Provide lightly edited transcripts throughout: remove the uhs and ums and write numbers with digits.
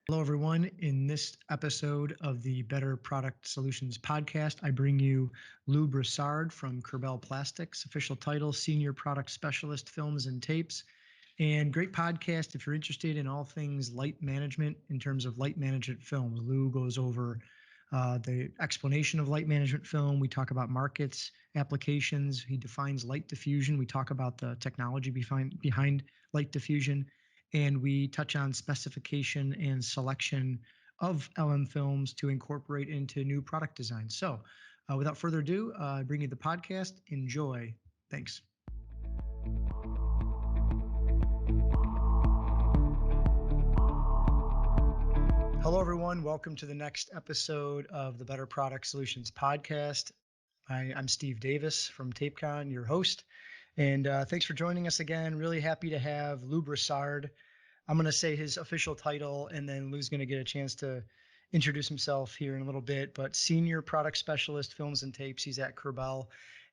Hello, everyone. In this episode of the Better Product Solutions podcast, I bring you Lou Brossard from Curbell Plastics, official title, Senior Product Specialist, Films and Tapes. And great podcast if you're interested in all things light management in terms of light management films. Lou goes over the explanation of light management film. We talk about markets, applications. He defines light diffusion. We talk about the technology behind light diffusion, and we touch on specification and selection of LM films to incorporate into new product design. So, without further ado, I bring you the podcast. Enjoy. Thanks. Hello, everyone. Welcome to the next episode of the Better Product Solutions podcast. I'm Steve Davis from TapeCon, your host. And thanks for joining us again. Really happy to have Lou Brossard. I'm going to say his official title, and then Lou's going to get a chance to introduce himself here in a little bit. But Senior Product Specialist, Films and Tapes. He's at Curbell.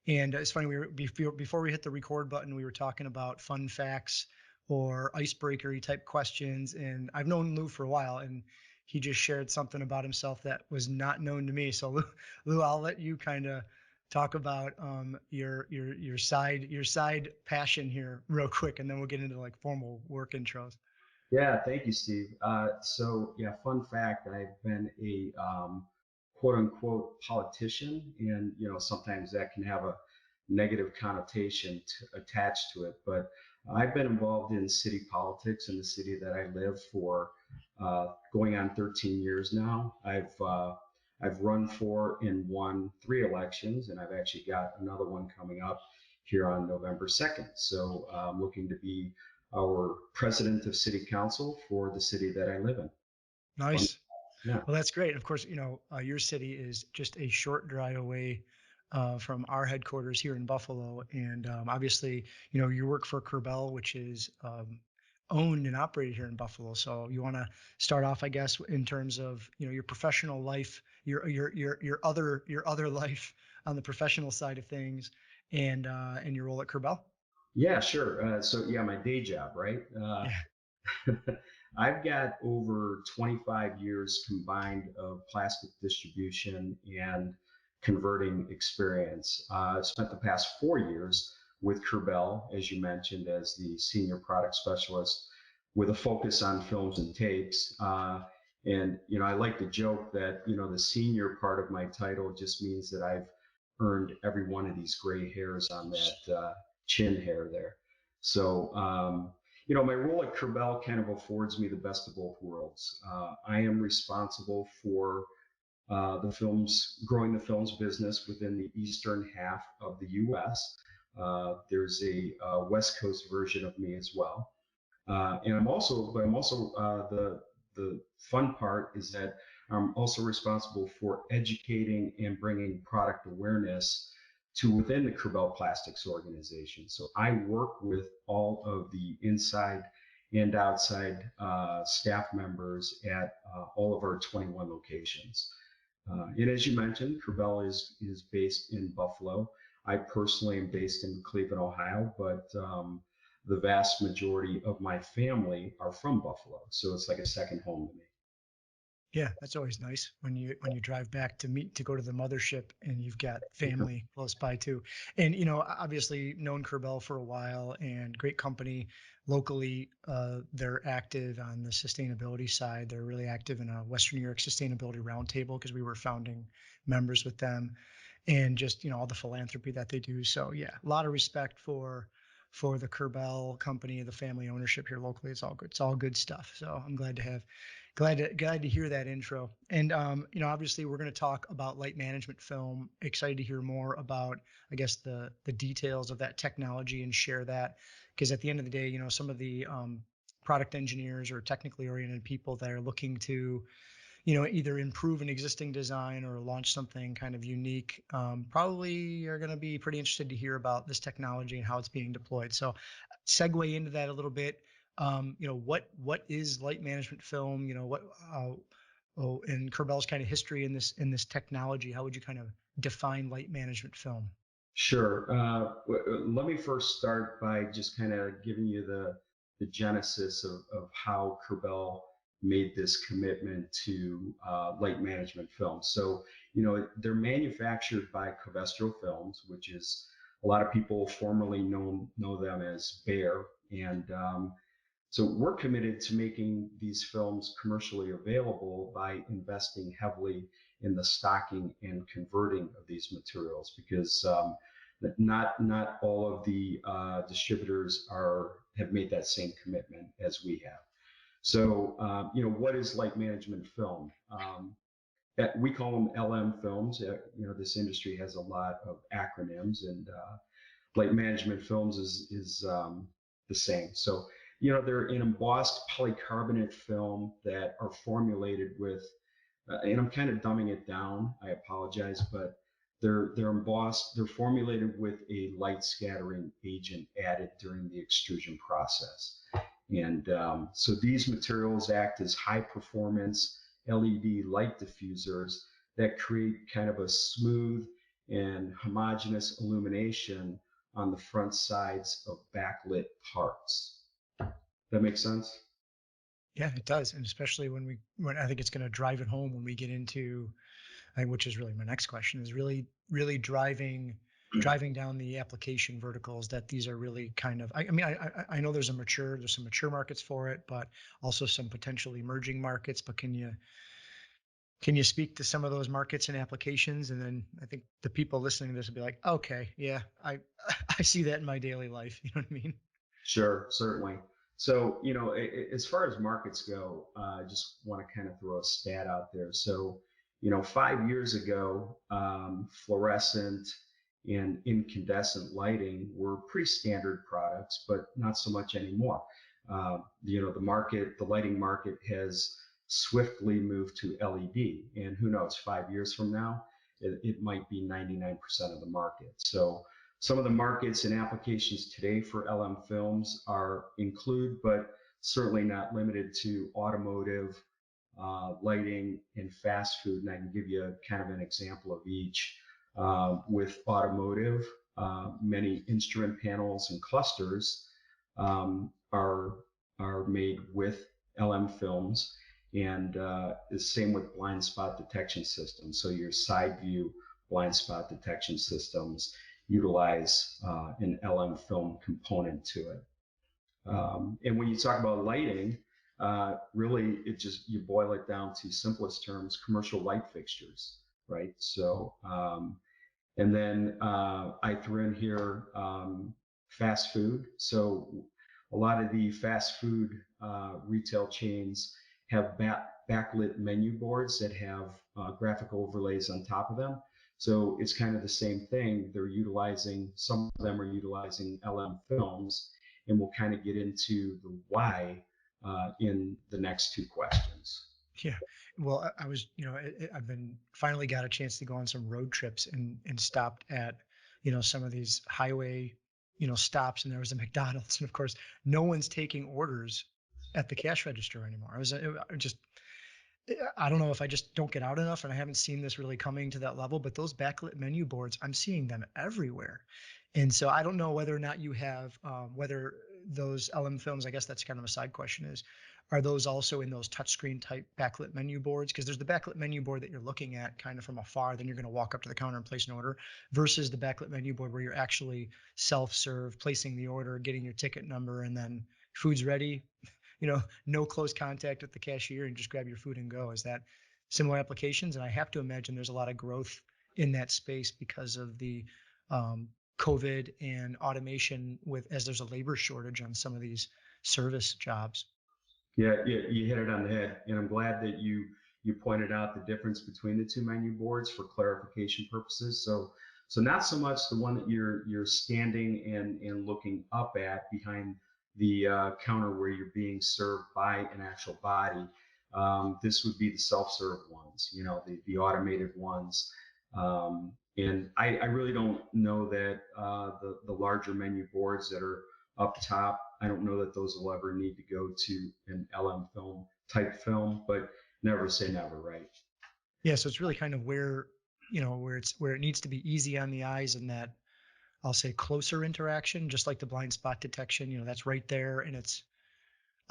And it's funny, before we hit the record button, we were talking about fun facts or icebreakery type questions. And I've known Lou for a while, and he just shared something about himself that was not known to me. So Lou, I'll let you kind of talk about your side passion here real quick, and then we'll get into like formal work intros. Yeah, thank you, Steve. Fun fact, I've been a quote unquote politician, and sometimes that can have a negative connotation attached to it. But I've been involved in city politics in the city that I live for going on 13 years now. I've run for and won 3 elections, and I've actually got another one coming up here on November 2nd. So I'm looking to be our president of city council for the city that I live in. Fun. Nice. Yeah. Well, that's great. Of course, your city is just a short drive away from our headquarters here in Buffalo. And obviously, you work for Curbell, which is owned and operated here in Buffalo. So you want to start off, I guess, in terms of, your professional life, your other life on the professional side of things, and your role at Curbell. Yeah, sure. My day job, right? Yeah. I've got over 25 years combined of plastic distribution and converting experience. I've spent the past 4 years with Curbell, as you mentioned, as the senior product specialist with a focus on films and tapes. I like to joke that, the senior part of my title just means that I've earned every one of these gray hairs on that chin hair there. So, my role at Curbell kind of affords me the best of both worlds. I am responsible for growing the films business within the eastern half of the U.S. There's a West Coast version of me as well, and the fun part is that I'm also responsible for educating and bringing product awareness to within the Curbell Plastics organization. So I work with all of the inside and outside staff members at all of our 21 locations. And as you mentioned, Curbell is based in Buffalo. I personally am based in Cleveland, Ohio, but the vast majority of my family are from Buffalo, so it's like a second home to me. Yeah, that's always nice when you drive back to go to the mothership and you've got family close by too. And obviously known Curbell for a while and great company locally. They're active on the sustainability side. They're really active in a Western New York Sustainability Roundtable because we were founding members with them, and just all the philanthropy that they do. So yeah, a lot of respect for the Curbell company, the family ownership here locally. It's all good. It's all good stuff. So I'm glad to hear that intro. And obviously we're going to talk about light management film. Excited to hear more about, I guess, the details of that technology and share that, because at the end of the day, some of the product engineers or technically oriented people that are looking to either improve an existing design or launch something kind of unique, probably are going to be pretty interested to hear about this technology and how it's being deployed. So segue into that a little bit. What is light management film? And Curbell's kind of history in this technology. How would you kind of define light management film? Sure. Let me first start by just kind of giving you the genesis of how Curbell made this commitment to light management films. So, they're manufactured by Covestro Films, which is a lot of people formerly know them as Bear. And so we're committed to making these films commercially available by investing heavily in the stocking and converting of these materials, because not all of the distributors have made that same commitment as we have. So, what is light management film? We call them LM films. This industry has a lot of acronyms, and light management films is the same. So, they're an embossed polycarbonate film that are formulated with, and I'm kind of dumbing it down. I apologize, but they're embossed. They're formulated with a light scattering agent added during the extrusion process. And so these materials act as high performance LED light diffusers that create kind of a smooth and homogeneous illumination on the front sides of backlit parts. That makes sense? Yeah, it does. And especially when I think it's going to drive it home when we get into, which is really my next question, is really driving down the application verticals, that these are really kind of, I mean, I know there's some mature markets for it, but also some potential emerging markets. But can you speak to some of those markets and applications? And then I think the people listening to this will be like, okay, yeah, I I see that in my daily life. You know what I mean? Sure, certainly. So, as far as markets go, I just want to kind of throw a stat out there. So, 5 years ago, fluorescent and incandescent lighting were pretty standard products, but not so much anymore. The lighting market has swiftly moved to LED, and who knows, 5 years from now, it might be 99% of the market. So, some of the markets and applications today for LM films include, but certainly not limited to, automotive, lighting, and fast food. And I can give you kind of an example of each. With automotive, many instrument panels and clusters um, are are made with LM films, and the same with blind spot detection systems. So your side view blind spot detection systems utilize an LM film component to it. And when you talk about lighting, really you boil it down to simplest terms: commercial light fixtures, right? So, and then I threw in here fast food. So a lot of the fast food retail chains have backlit menu boards that have graphic overlays on top of them. So it's kind of the same thing. Some of them are utilizing LM films, and we'll kind of get into the why in the next two questions. Yeah. Well, I was, I've been finally got a chance to go on some road trips and stopped at, some of these highway, stops, and there was a McDonald's, and of course, no one's taking orders at the cash register anymore. I don't know if I just don't get out enough and I haven't seen this really coming to that level, but those backlit menu boards, I'm seeing them everywhere. And so I don't know whether or not you have, whether those LM films, I guess that's kind of a side question, are those also in those touchscreen type backlit menu boards? Because there's the backlit menu board that you're looking at kind of from afar, then you're going to walk up to the counter and place an order, versus the backlit menu board where you're actually self-serve, placing the order, getting your ticket number, and then food's ready, no close contact with the cashier, and just grab your food and go. Is that similar applications? And I have to imagine there's a lot of growth in that space because of the um, COVID and automation, as there's a labor shortage on some of these service jobs. Yeah, you hit it on the head, and I'm glad that you pointed out the difference between the two menu boards for clarification purposes. So not so much the one that you're standing and looking up at behind the counter where you're being served by an actual body. This would be the self-serve ones, the automated ones. And I really don't know that the larger menu boards that are up top, I don't know that those will ever need to go to an LM film type film, but never say never, right? Yeah, so it's really kind of where it needs to be easy on the eyes, and that, I'll say, closer interaction, just like the blind spot detection, that's right there, and it's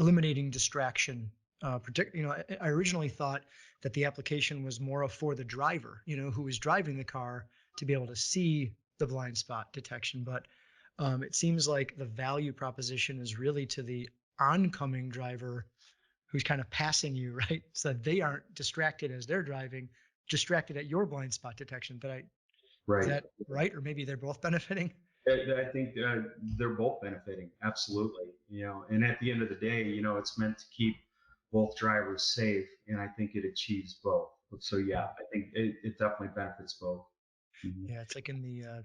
eliminating distraction I originally thought that the application was more for the driver, who was driving the car to be able to see the blind spot detection. But it seems like the value proposition is really to the oncoming driver who's kind of passing you, right? So that they aren't distracted as they're driving, distracted at your blind spot detection. Is Right. that right? Or maybe they're both benefiting? I think they're both benefiting, absolutely. And at the end of the day, it's meant to keep both drivers safe, and I think it achieves both. So yeah, I think it definitely benefits both. Mhm. Yeah, it's like in the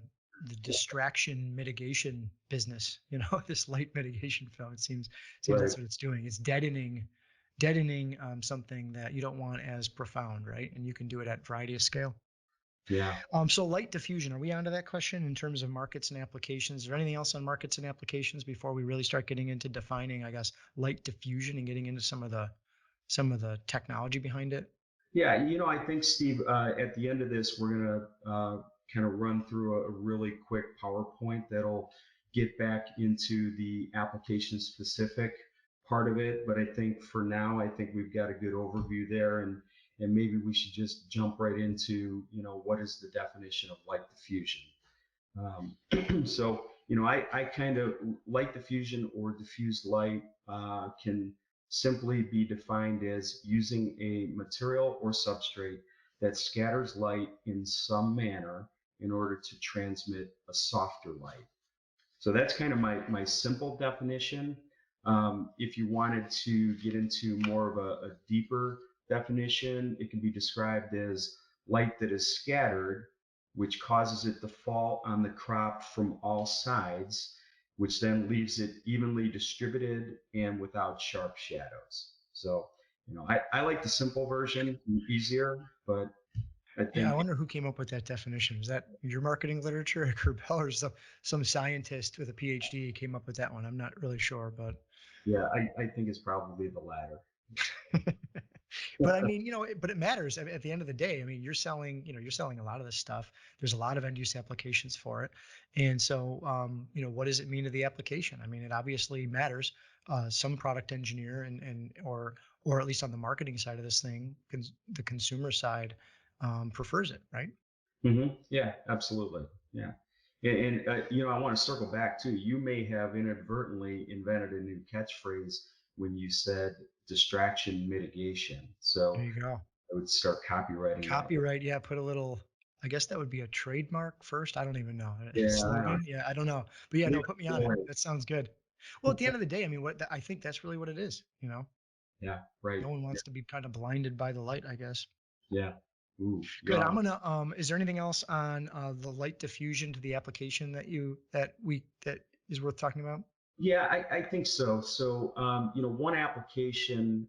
distraction mitigation business, this light mitigation film. It seems Right. that's what it's doing. It's deadening something that you don't want as profound, right? And you can do it at variety of scale. Yeah. So light diffusion, are we onto that question in terms of markets and applications? Is there anything else on markets and applications before we really start getting into defining, I guess, light diffusion and getting into some of the technology behind it? Yeah, I think Steve, at the end of this, we're gonna kind of run through a really quick PowerPoint that'll get back into the application specific part of it. But I think for now, I think we've got a good overview there, and maybe we should just jump right into, what is the definition of light diffusion. So, I kind of light diffusion or diffused light can simply be defined as using a material or substrate that scatters light in some manner in order to transmit a softer light. So that's kind of my simple definition. If you wanted to get into more of a deeper definition, it can be described as light that is scattered, which causes it to fall on the crop from all sides, which then leaves it evenly distributed and without sharp shadows. So, I like the simple version, easier, but I Yeah, I think, wonder who came up with that definition. Was that your marketing literature at Curbell or some scientist with a PhD came up with that one? I'm not really sure, but yeah, I think it's probably the latter. but I mean, but it matters. I mean, at the end of the day, I mean, you're selling a lot of this stuff. There's a lot of end use applications for it. And so, what does it mean to the application? I mean, it obviously matters. Some product engineer or at least on the marketing side of this thing, the consumer side, prefers it, right? Yeah, absolutely. Yeah. And I want to circle back too. You may have inadvertently invented a new catchphrase when you said distraction mitigation. There So you go. I would start copywriting that. Copyright, yeah, put a little, I guess that would be a trademark first. I don't even know. A Yeah, I don't slogan? Yeah, I don't know. But yeah, know. no, put me on it. That sounds good. Well, at the end of the day, I mean, I think that's really what it is. Yeah, right. No one Yeah, wants to be kind of blinded by the light, I guess. yeah. Ooh, Good. yum. Is there anything else on the light diffusion to the application that is worth talking about? Yeah, I think so. So, one application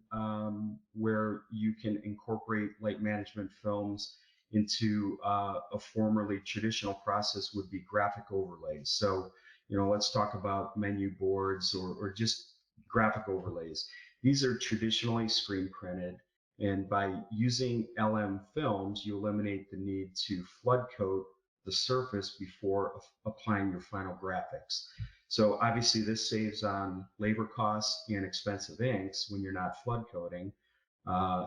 where you can incorporate light management films into a formerly traditional process would be graphic overlays. So, let's talk about menu boards or just graphic overlays. These are traditionally screen printed, and by using LM films, you eliminate the need to flood coat the surface before applying your final graphics. So obviously this saves on labor costs and expensive inks when you're not flood coating,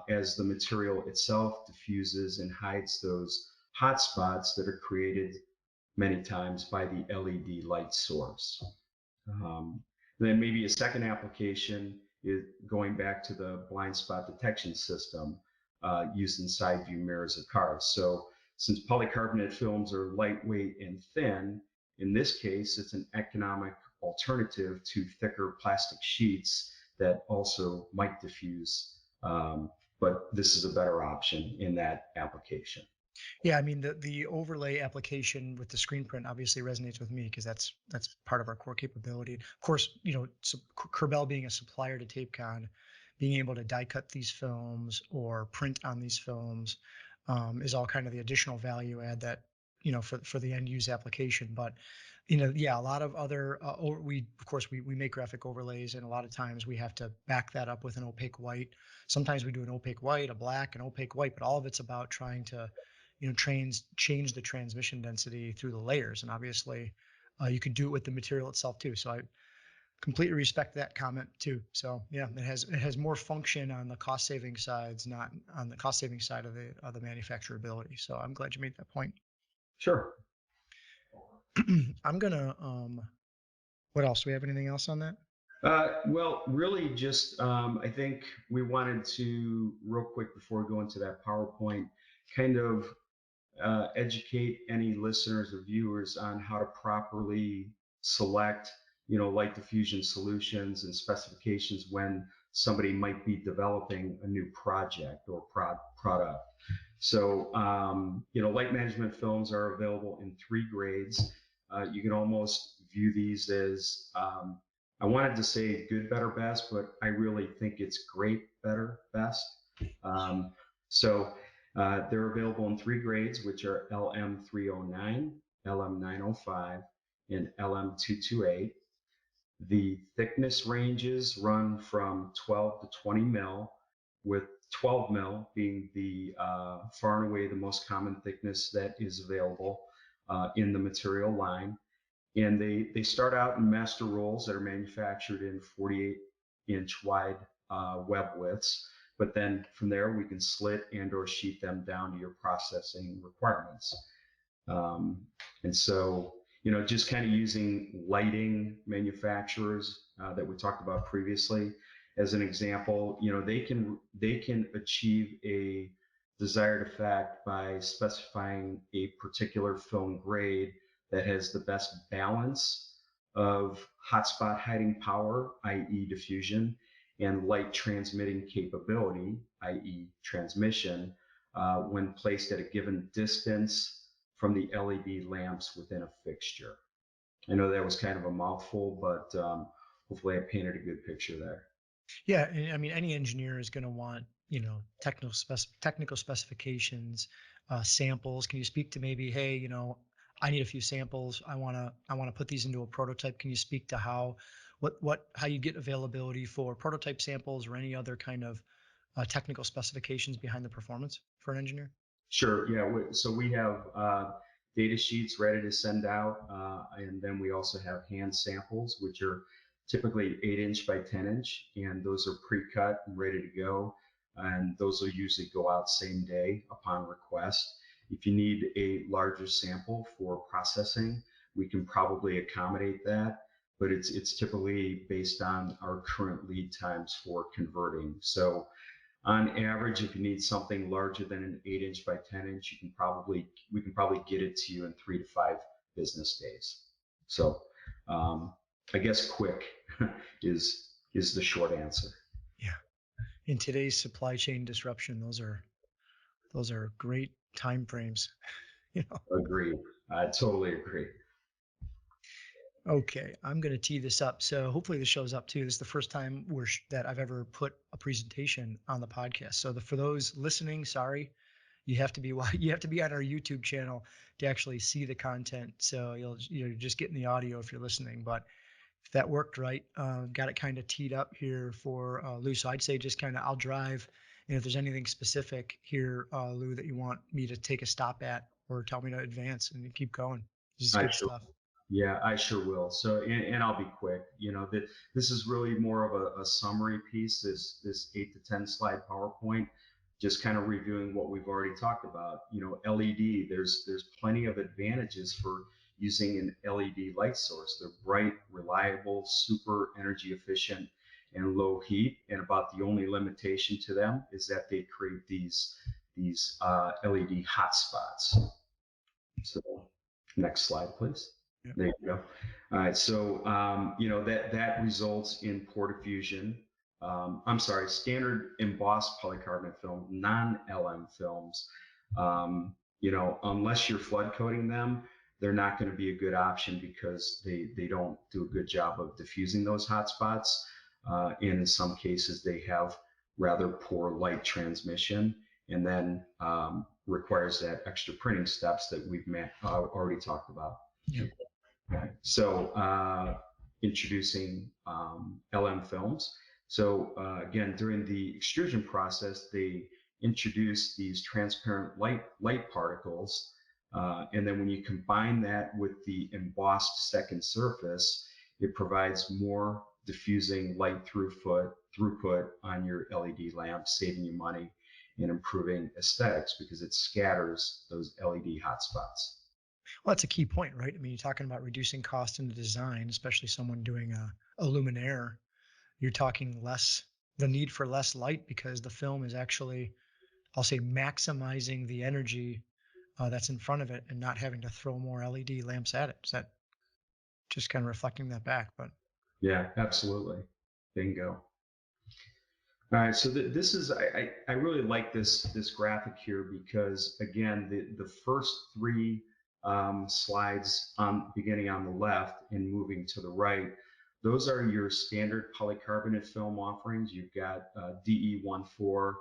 as the material itself diffuses and hides those hot spots that are created many times by the LED light source. Um, then maybe a second application is going back to the blind spot detection system used in side view mirrors of cars. So since polycarbonate films are lightweight and thin, in this case, it's an economic alternative to thicker plastic sheets that also might diffuse. But this is a better option in that application. Yeah, I mean the overlay application with the screen print obviously resonates with me because that's part of our core capability. Of course, Curbell being a supplier to TapeCon, being able to die cut these films or print on these films is all kind of the additional value add that for the end use application. But yeah, a lot of other we of course we make graphic overlays, and a lot of times we have to back that up with an opaque white. Sometimes we do an opaque white, a black, an opaque white, but all of it's about trying to change the transmission density through the layers. And obviously, you could do it with the material itself too. So Completely respect that comment too. So yeah, it has more function on the cost saving sides, not on the cost saving side of the manufacturability. So I'm glad you made that point. Sure. I'm gonna what else? Do we have anything else on that? Well, really, just I think we wanted to real quick before we go into that PowerPoint, kind of educate any listeners or viewers on how to properly select, light diffusion solutions and specifications when somebody might be developing a new project or product. So, light management films are available in three grades. You can almost view these as, I wanted to say good, better, best, but I really think it's great, better, best. Um, so they're available in three grades, which are LM309, LM905, and LM228. The thickness ranges run from 12 to 20 mil, with 12 mil being the far and away the most common thickness that is available in the material line. And they start out in master rolls that are manufactured in 48-inch wide web widths. But then from there, we can slit and or sheet them down to your processing requirements. Um, and so, just kind of using lighting manufacturers that we talked about previously as an example, they can achieve a desired effect by specifying a particular film grade that has the best balance of hotspot hiding power, i.e. diffusion, and light transmitting capability, i.e. transmission, when placed at a given distance from the LED lamps within a fixture. I know that was kind of a mouthful, but hopefully I painted a good picture there. Yeah, and I mean, any engineer is going to want, technical specifications, samples. Can you speak to maybe, hey, I need a few samples. I want to put these into a prototype. Can you speak to how you get availability for prototype samples or any other kind of technical specifications behind the performance for an engineer? Sure. Yeah. So we have data sheets ready to send out, and then we also have hand samples, which are typically 8-inch by 10-inch, and those are pre-cut and ready to go. And those will usually go out same day upon request. If you need a larger sample for processing, we can probably accommodate that, but it's typically based on our current lead times for converting. So on average, if you need something larger than an 8-inch by 10-inch, we can probably get it to you in 3 to 5 business days. So I guess quick is the short answer. Yeah. In today's supply chain disruption, those are great time frames. you know. Agreed. I totally agree. Okay, I'm going to tee this up. So hopefully this shows up too. This is the first time that I've ever put a presentation on the podcast. So for those listening, sorry, you have to be you have to be on our YouTube channel to actually see the content. So you're just getting the audio if you're listening. But if that worked right, got it kind of teed up here for Lou. So I'd say just kind of I'll drive, and if there's anything specific here, Lou, that you want me to take a stop at or tell me to advance and keep going, this is I good sure, stuff. yeah, I sure will. So, and I'll be quick. This is really more of a summary piece. This 8 to 10 slide PowerPoint, just kind of reviewing what we've already talked about. LED. There's plenty of advantages for using an LED light source. They're bright, reliable, super energy efficient, and low heat. And about the only limitation to them is that they create these LED hotspots. So next slide, please. Yep. There you go. All right. So, that results in pore diffusion. I'm sorry, standard embossed polycarbonate film, non-LM films. Unless you're flood coating them, they're not going to be a good option because they don't do a good job of diffusing those hotspots. And in some cases, they have rather poor light transmission. And then requires that extra printing steps that we've already talked about. Yep. Okay. So introducing LM films. So again, during the extrusion process, they introduce these transparent light particles. And then when you combine that with the embossed second surface, it provides more diffusing light throughput on your LED lamps, saving you money and improving aesthetics because it scatters those LED hotspots. Well, that's a key point, right? I mean, you're talking about reducing cost in the design, especially someone doing a luminaire. You're talking less, the need for less light because the film is actually, I'll say, maximizing the energy that's in front of it and not having to throw more LED lamps at it. Is that just kind of reflecting that back? But Yeah, absolutely. Bingo. All right, so this is I really like this graphic here because again the first three slides on beginning on the left and moving to the right, those are your standard polycarbonate film offerings. You've got DE14,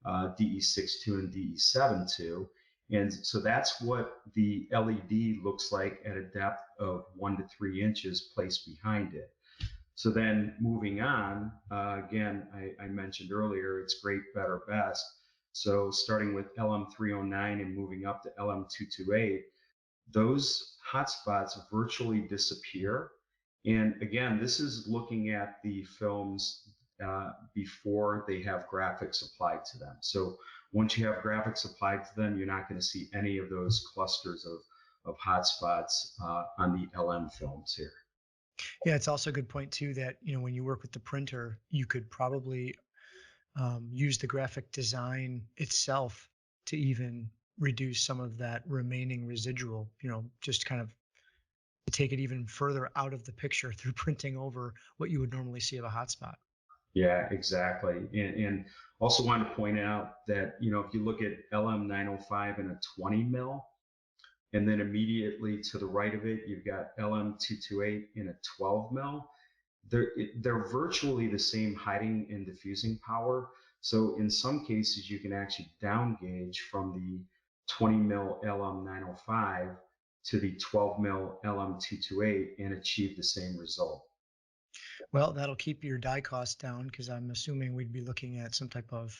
DE62, and DE72, and so that's what the LED looks like at a depth of 1 to 3 inches placed behind it. So then moving on, again, I mentioned earlier, it's great, better, best. So starting with LM309 and moving up to LM228, those hotspots virtually disappear. And again, this is looking at the films before they have graphics applied to them. So once you have graphics applied to them, you're not going to see any of those clusters of hotspots on the LM films here. yeah, it's also a good point too that, when you work with the printer, you could probably use the graphic design itself to even reduce some of that remaining residual, just kind of to take it even further out of the picture through printing over what you would normally see of a hotspot. Yeah, exactly. And also wanted to point out that, if you look at LM905 in a 20 mil, and then immediately to the right of it, you've got LM228 in a 12 mil, they're virtually the same hiding and diffusing power. So in some cases, you can actually down gauge from the 20 mil LM905 to the 12 mil LM228 and achieve the same result. Well, that'll keep your die cost down because I'm assuming we'd be looking at some type of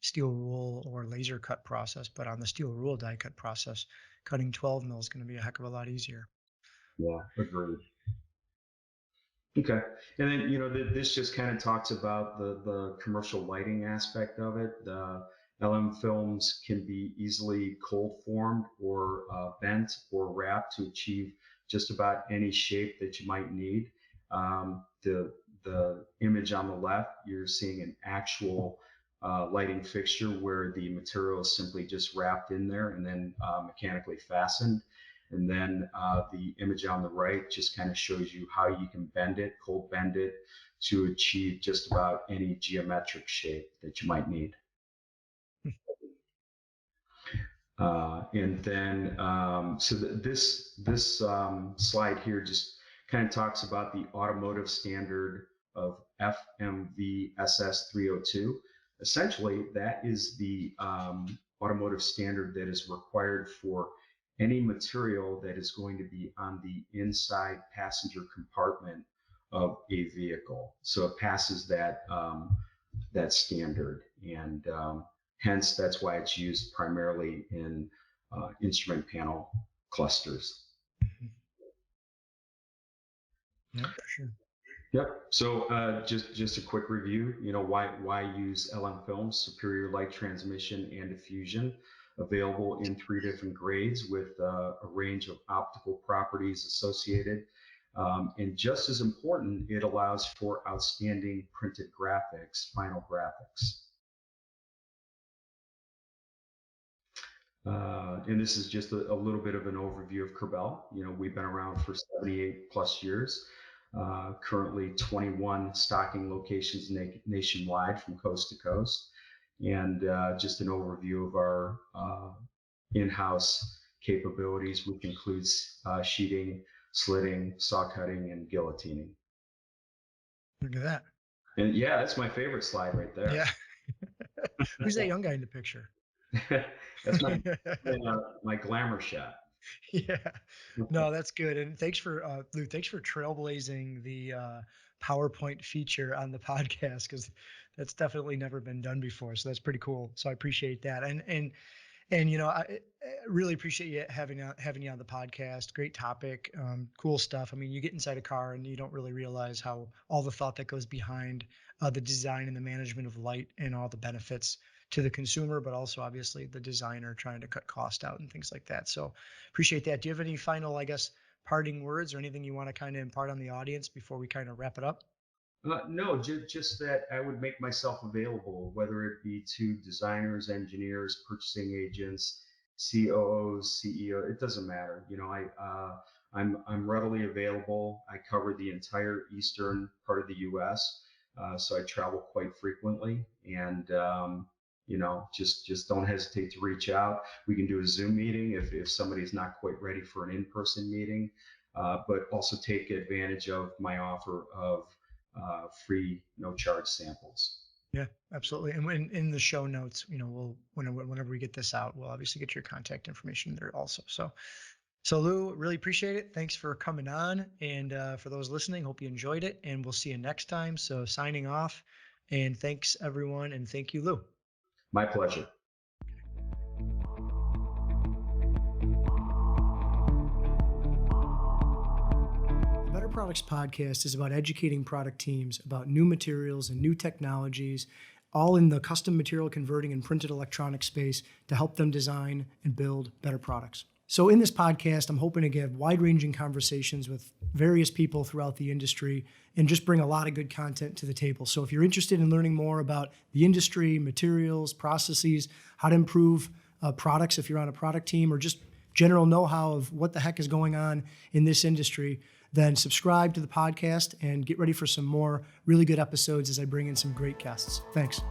steel rule or laser cut process. But on the steel rule die cut process, cutting 12 mil is going to be a heck of a lot easier. Yeah, agreed. Okay. And then, this just kind of talks about the commercial lighting aspect of it. The LM films can be easily cold formed or bent or wrapped to achieve just about any shape that you might need. The image on the left, you're seeing an actual lighting fixture where the material is simply just wrapped in there and then mechanically fastened. And then the image on the right just kind of shows you how you can cold bend it to achieve just about any geometric shape that you might need. And then, so this slide here just kind of talks about the automotive standard of FMV SS 302. Essentially, that is the automotive standard that is required for any material that is going to be on the inside passenger compartment of a vehicle. So it passes that standard, and hence that's why it's used primarily in instrument panel clusters. Mhm. Yeah, for sure. Yep. So just a quick review. Why use LM films? Superior light transmission and diffusion, available in 3 different grades with a range of optical properties associated. And just as important, it allows for outstanding printed graphics, final graphics. And this is just a little bit of an overview of Curbell. We've been around for 78 plus years, currently 21 stocking locations nationwide from coast to coast, and just an overview of our in-house capabilities, which includes sheeting, slitting, saw cutting, and guillotining. Look at that. And yeah, that's my favorite slide right there. Yeah. Who's that young guy in the picture? That's my glamour shot. Yeah. No, that's good. And thanks for Lou, thanks for trailblazing the PowerPoint feature on the podcast because that's definitely never been done before. So that's pretty cool. So I appreciate that. And And I really appreciate you having you on the podcast. Great topic, cool stuff. I mean, you get inside a car and you don't really realize how all the thought that goes behind the design and the management of light and all the benefits to the consumer, but also obviously the designer trying to cut cost out and things like that. So appreciate that. Do you have any final, I guess, parting words or anything you want to kind of impart on the audience before we kind of wrap it up? No, just that I would make myself available, whether it be to designers, engineers, purchasing agents, COOs, CEO. It doesn't matter. I'm readily available. I cover the entire eastern part of the U.S., so I travel quite frequently, and just don't hesitate to reach out. We can do a Zoom meeting if somebody's not quite ready for an in-person meeting, but also take advantage of my offer of free, no charge samples. Yeah, absolutely. And when in the show notes, we'll whenever we get this out, we'll obviously get your contact information there also. So Lou, really appreciate it. Thanks for coming on. And for those listening, hope you enjoyed it. And we'll see you next time. So signing off. And thanks everyone. And thank you, Lou. My pleasure. The Better Products Podcast is about educating product teams about new materials and new technologies, all in the custom material converting and printed electronic space to help them design and build better products. So in this podcast, I'm hoping to get wide-ranging conversations with various people throughout the industry and just bring a lot of good content to the table. So if you're interested in learning more about the industry, materials, processes, how to improve products if you're on a product team, or just general know-how of what the heck is going on in this industry, then subscribe to the podcast and get ready for some more really good episodes as I bring in some great guests. Thanks.